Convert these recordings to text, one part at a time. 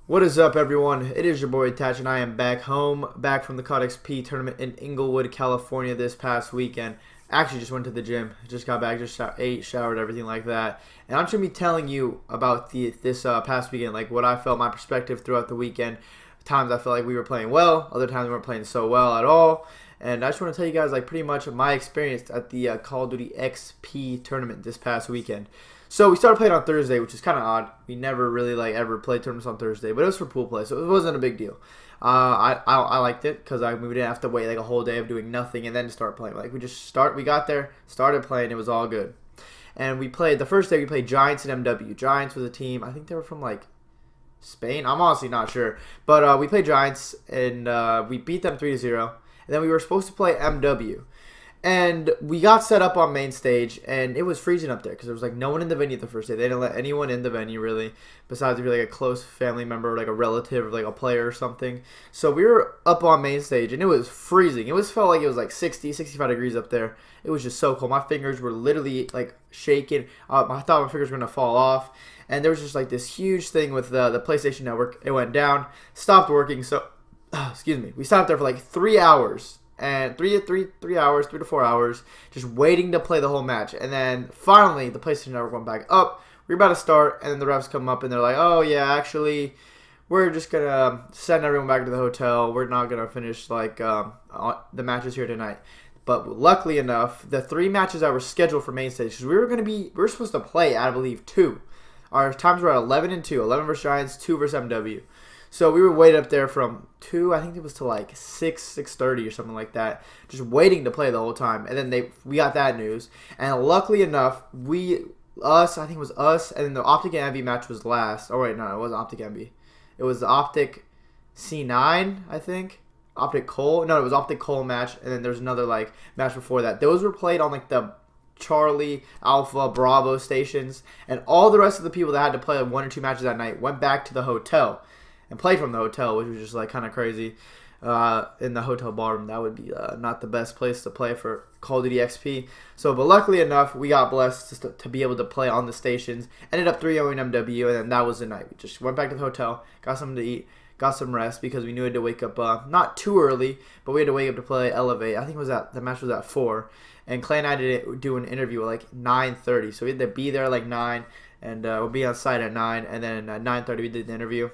What is up, everyone? It is your boy Tatch, and I am back home, back from the COD XP tournament in Inglewood, California this past weekend. Actually, just went to the gym, just got back, just ate, showered, everything like that. And I'm just gonna be telling you about this past weekend, like what I felt, my perspective throughout the weekend. Times I felt like we were playing well, other times we weren't playing so well at all. And I just want to tell you guys like pretty much my experience at the Call of Duty XP tournament this past weekend. So we started playing on Thursday, which is kind of odd. We never really like ever played tournaments on Thursday, but it was for pool play, so it wasn't a big deal. I liked it because we didn't have to wait like a whole day of doing nothing and then start playing. Like we got there, started playing, it was all good. And we played the first day. We played Giants and MW. Giants was a team. I think they were from like Spain. I'm honestly not sure, but we played Giants and we beat them 3-0. And then we were supposed to play MW. And we got set up on main stage, and it was freezing up there because there was like no one in the venue the first day. They didn't let anyone in the venue really, besides if you're like a close family member, or like a relative, or like a player or something. So we were up on main stage, and it was freezing. Felt like it was like 60, 65 degrees up there. It was just so cold. My fingers were literally like shaking. I thought my fingers were gonna fall off. And there was just like this huge thing with the PlayStation Network. It went down, stopped working. So, excuse me, we stopped there for like 3 hours. And 3 to 4 hours, just waiting to play the whole match. And then finally, the PlayStation Network went back up. We were about to start, and then the refs come up, and they're like, "Oh yeah, actually, we're just gonna send everyone back to the hotel. We're not gonna finish like the matches here tonight." But luckily enough, the 3 matches that were scheduled for main stage, because we were supposed to play, I believe, 2. Our times were at 11 and 2, 11 versus Giants, 2 versus MW. So we were waiting up there from 2, I think it was to like 6:30 or something like that, just waiting to play the whole time. And then we got that news. And luckily enough, I think it was us, and then the Optic Envy match was last. Oh wait, no, it wasn't Optic Envy. It was the Optic C9, I think. Optic Cole. No, it was Optic Cole match, and then there's another like match before that. Those were played on like the Charlie, Alpha, Bravo stations, and all the rest of the people that had to play like 1 or 2 matches that night went back to the hotel and play from the hotel, which was just like kind of crazy. In the hotel ballroom, that would be not the best place to play for Call of Duty XP. So, but luckily enough, we got blessed to be able to play on the stations. Ended up 3-0 in MW, and then that was the night. We just went back to the hotel, got something to eat, got some rest because we knew we had to wake up not too early, but we had to wake up to play Elevate. I think the match was at 4, and Clay and I did do an interview at like 9:30. So we had to be there at like 9, and we'll be on site at 9, and then at 9:30 we did the interview.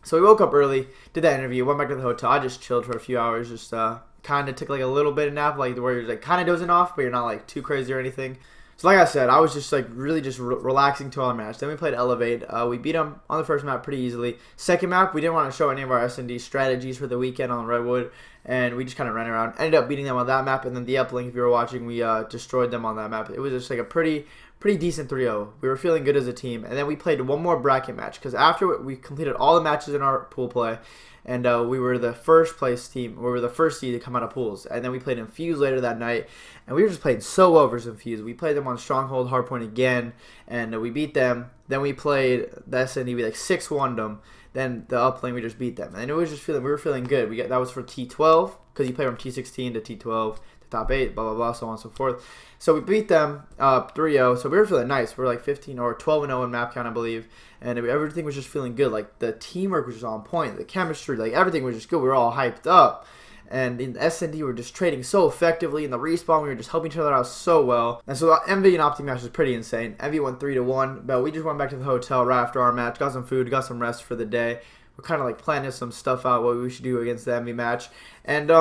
So we woke up early, did that interview, went back to the hotel. I just chilled for a few hours, just kind of took like a little bit of nap, like where you're like kind of dozing off, but you're not like too crazy or anything. So like I said, I was just like really just relaxing to our match. Then we played Elevate. We beat them on the first map pretty easily. Second map, we didn't want to show any of our S&D strategies for the weekend on Redwood, and we just kind of ran around. Ended up beating them on that map, and then the uplink, if you were watching, we destroyed them on that map. It was just like a pretty decent 3-0. We were feeling good as a team, and then we played one more bracket match because after we completed all the matches in our pool play, and we were the first place team. We were the first seed to come out of pools, and then we played Infuse later that night, and we were just playing so well versus Infuse. We played them on Stronghold Hardpoint again, and we beat them. Then we played the S&D. We like 6-1'd them. Then the uplink, we just beat them, and it was just we were feeling good. That was for T12 because you play from T16 to T12. Top 8, blah, blah, blah, so on and so forth. So we beat them 3-0, so we were feeling nice. We were like 15 or 12-0 in map count, I believe, and everything was just feeling good. Like, the teamwork was just on point, the chemistry, like, everything was just good. We were all hyped up, and in S&D, we were just trading so effectively. In the respawn, we were just helping each other out so well. And so the MV and Optic match was pretty insane. MV went 3-1, but we just went back to the hotel right after our match, got some food, got some rest for the day. We're kind of, like, planning some stuff out, what we should do against the MV match, and,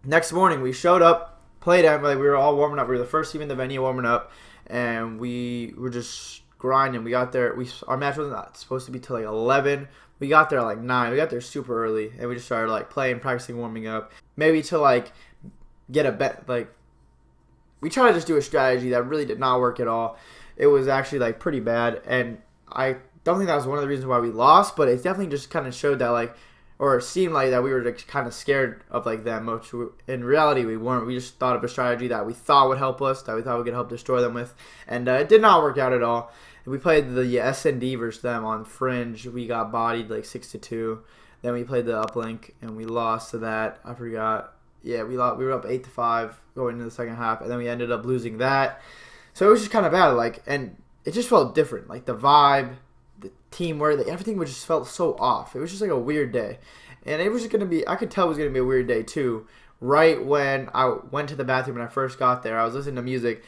next morning, we showed up, played out, like we were all warming up. We were the first team in the venue warming up, and we were just grinding. We got there. Our match wasn't supposed to be till like 11. We got there at like 9. We got there super early, and we just started like playing, practicing, warming up. Maybe to like get a bet. Like we tried to just do a strategy that really did not work at all. It was actually like pretty bad, and I don't think that was one of the reasons why we lost. But it definitely just kind of showed that like. Or it seemed like that we were kind of scared of like them, which in reality we weren't. We just thought of a strategy that we thought would help us, that we thought we could help destroy them with, and it did not work out at all. We played the S&D versus them on Fringe. We got bodied like 6-2. Then we played the uplink and we lost to that. I forgot. Yeah, we were up 8-5 going into the second half, and then we ended up losing that. So it was just kind of bad. Like, and it just felt different. Like the vibe. the team where everything was just felt so off. It was just like a weird day, and it was just gonna be. I could tell it was gonna be a weird day too. Right when I went to the bathroom when I first got there, I was listening to music,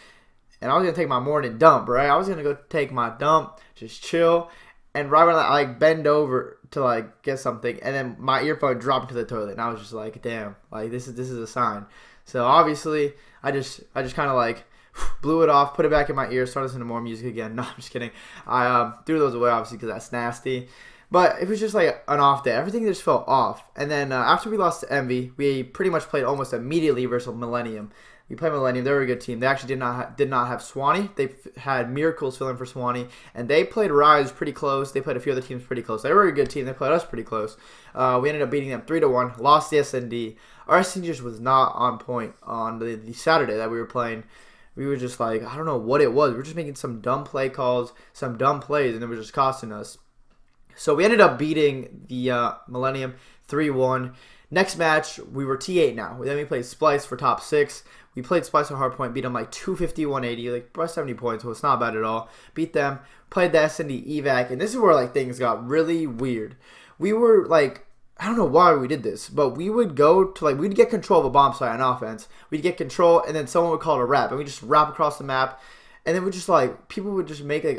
and I was gonna take my morning dump. Right, I was gonna go take my dump, just chill, and right when I like bend over to like get something, and then my earphone dropped into the toilet, and I was just like, damn, like this is a sign. So obviously, I just kind of like blew it off, put it back in my ear, started listening to more music again. No, I'm just kidding. I threw those away obviously because that's nasty. But it was just like an off day. Everything just felt off. And then after we lost to Envy, we pretty much played almost immediately versus Millennium. We played Millennium. They were a good team. They actually did not have Swanee. They had Miracles filling for Swanee, and they played Rise pretty close. They played a few other teams pretty close. They were a good team. They played us pretty close. We ended up beating them 3-1. Lost the SND. Our SND just was not on point on the Saturday that we were playing. We were just like, I don't know what it was. We were just making some dumb play calls, some dumb plays, and it was just costing us. So we ended up beating the Millennium 3-1. Next match, we were T8 now. Then we played Splice for top 6. We played Splice on hardpoint, beat them like 250-180, like by 70 points, so it's not bad at all. Beat them, played the SND evac, and this is where like things got really weird. We were like, I don't know why we did this, but we would go to like, we'd get control of a bomb site on offense. We'd get control, and then someone would call it a wrap, and we just wrap across the map. And then we just like, people would just make like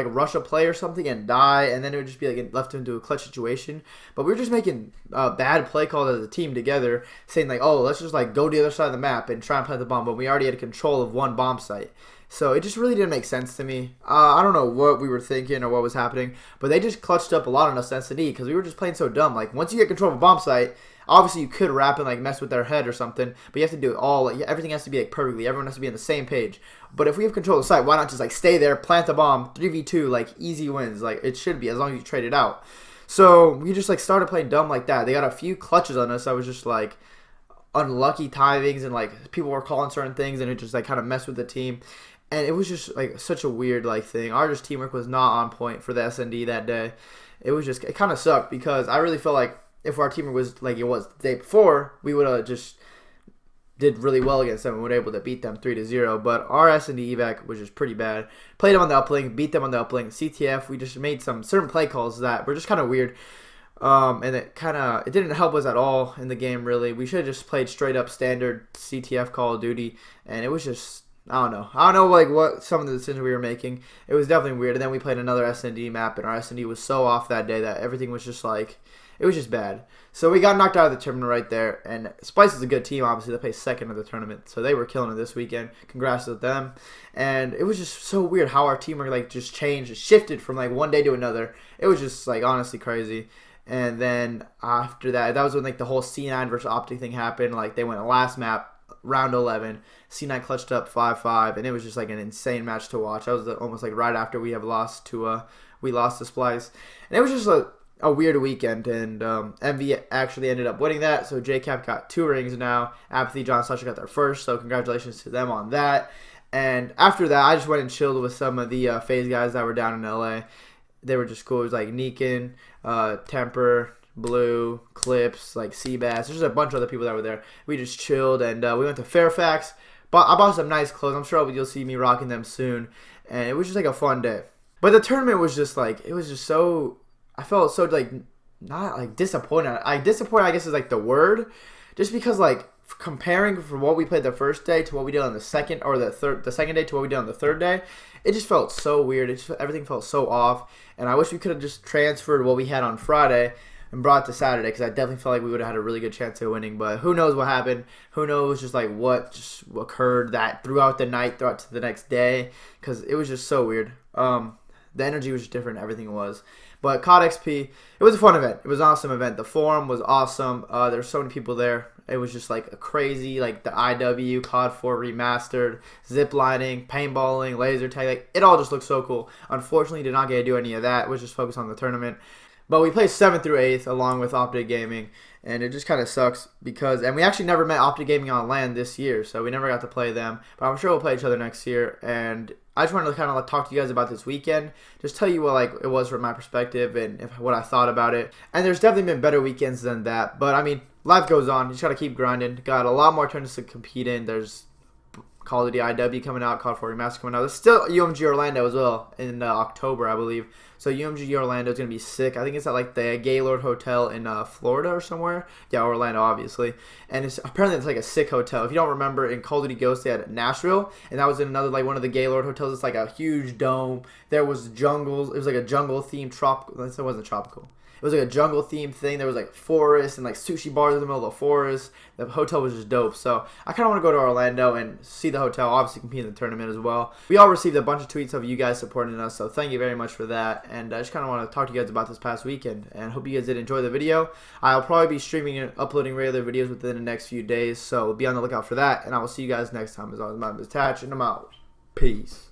a rush a play or something and die, and then it would just be like left into a clutch situation. But we were just making bad play calls as a team together, saying like, oh, let's just like go to the other side of the map and try and plant the bomb. But we already had control of one bomb site. So it just really didn't make sense to me. I don't know what we were thinking or what was happening, but they just clutched up a lot on us S&E because we were just playing so dumb. Like once you get control of a bomb site, obviously you could wrap and like mess with their head or something, but you have to do it all. Like everything has to be like perfectly. Everyone has to be on the same page. But if we have control of the site, why not just like stay there, plant the bomb, 3v2, like easy wins. Like it should be as long as you trade it out. So we just like started playing dumb like that. They got a few clutches on us. I was just like unlucky timings and like people were calling certain things and it just like kind of messed with the team. And it was just like such a weird like thing. Our just teamwork was not on point for the SND that day. It kind of sucked because I really felt like if our teamwork was like it was the day before, we would have just did really well against them and were able to beat them 3-0. But our S&D evac was just pretty bad. Played them on the uplink, beat them on the uplink. CTF, we just made some certain play calls that were just kind of weird. And it didn't help us at all in the game really. We should have just played straight up standard CTF Call of Duty, and it was just I don't know like what some of the decisions we were making. It was definitely weird. And then we played another S&D map, and our S&D was so off that day that everything was just like it was just bad. So we got knocked out of the tournament right there. And Spice is a good team, obviously. They placed second of the tournament. So they were killing it this weekend. Congrats to them. And it was just so weird how our teamwork like just changed, shifted from like one day to another. It was just like honestly crazy. And then after that was when like the whole C9 versus Optic thing happened. Like they went last map, round 11. C9 clutched up 5-5. And it was just like an insane match to watch. That was almost like right after we lost to Splice. And it was just a weird weekend, and MV actually ended up winning that, so JCap got 2 rings now. Apathy, John Slusher got their first, so congratulations to them on that. And after that, I just went and chilled with some of the FaZe guys that were down in LA. They were just cool. It was like Neekin, Temper, Blue, Clips, like Seabass. There's just a bunch of other people that were there. We just chilled, and we went to Fairfax. But I bought some nice clothes. I'm sure you'll see me rocking them soon. And it was just like a fun day. But the tournament was just like, it was just so... I felt so like not like disappointed. Disappointed I guess is like the word, just because like comparing from what we played the first day to what we did on the second or the second day to what we did on the third day, it just felt so weird. Everything felt so off, and I wish we could have just transferred what we had on Friday and brought it to Saturday because I definitely felt like we would have had a really good chance of winning. But who knows what happened? Who knows just like what just occurred that throughout the night, throughout to the next day, because it was just so weird. The energy was just different. Everything was. But COD XP, it was a fun event. It was an awesome event. The forum was awesome. There were so many people there. It was just like a crazy, like the IW, COD 4 remastered, ziplining, paintballing, laser tag. Like, it all just looked so cool. Unfortunately, did not get to do any of that. It was just focused on the tournament. But we played 7th through 8th along with Optic Gaming. And it just kind of sucks because, and we actually never met Optic Gaming on LAN this year. So we never got to play them. But I'm sure we'll play each other next year. And I just wanted to kind of talk to you guys about this weekend, just tell you what like it was from my perspective and what I thought about it. And there's definitely been better weekends than that, but I mean, life goes on. You just gotta keep grinding. Got a lot more tournaments to compete in. There's Call of Duty IW coming out, COD 4 Remastered coming out. There's still UMG Orlando as well in October, I believe. So UMG Orlando is going to be sick. I think it's at like the Gaylord Hotel in Florida or somewhere. Yeah, Orlando, obviously. And apparently it's like a sick hotel. If you don't remember, in Call of Duty Ghosts, they had Nashville. And that was in another, like one of the Gaylord hotels. It's like a huge dome. There was jungles. It was like a jungle-themed tropical. It wasn't tropical. It was like a jungle themed thing. There was like forests and like sushi bars in the middle of the forest. The hotel was just dope. So I kind of want to go to Orlando and see the hotel. Obviously compete in the tournament as well. We all received a bunch of tweets of you guys supporting us. So thank you very much for that. And I just kind of want to talk to you guys about this past weekend. And hope you guys did enjoy the video. I'll probably be streaming and uploading regular videos within the next few days. So be on the lookout for that. And I will see you guys next time. As always, my name is Tatch and I'm out. Peace.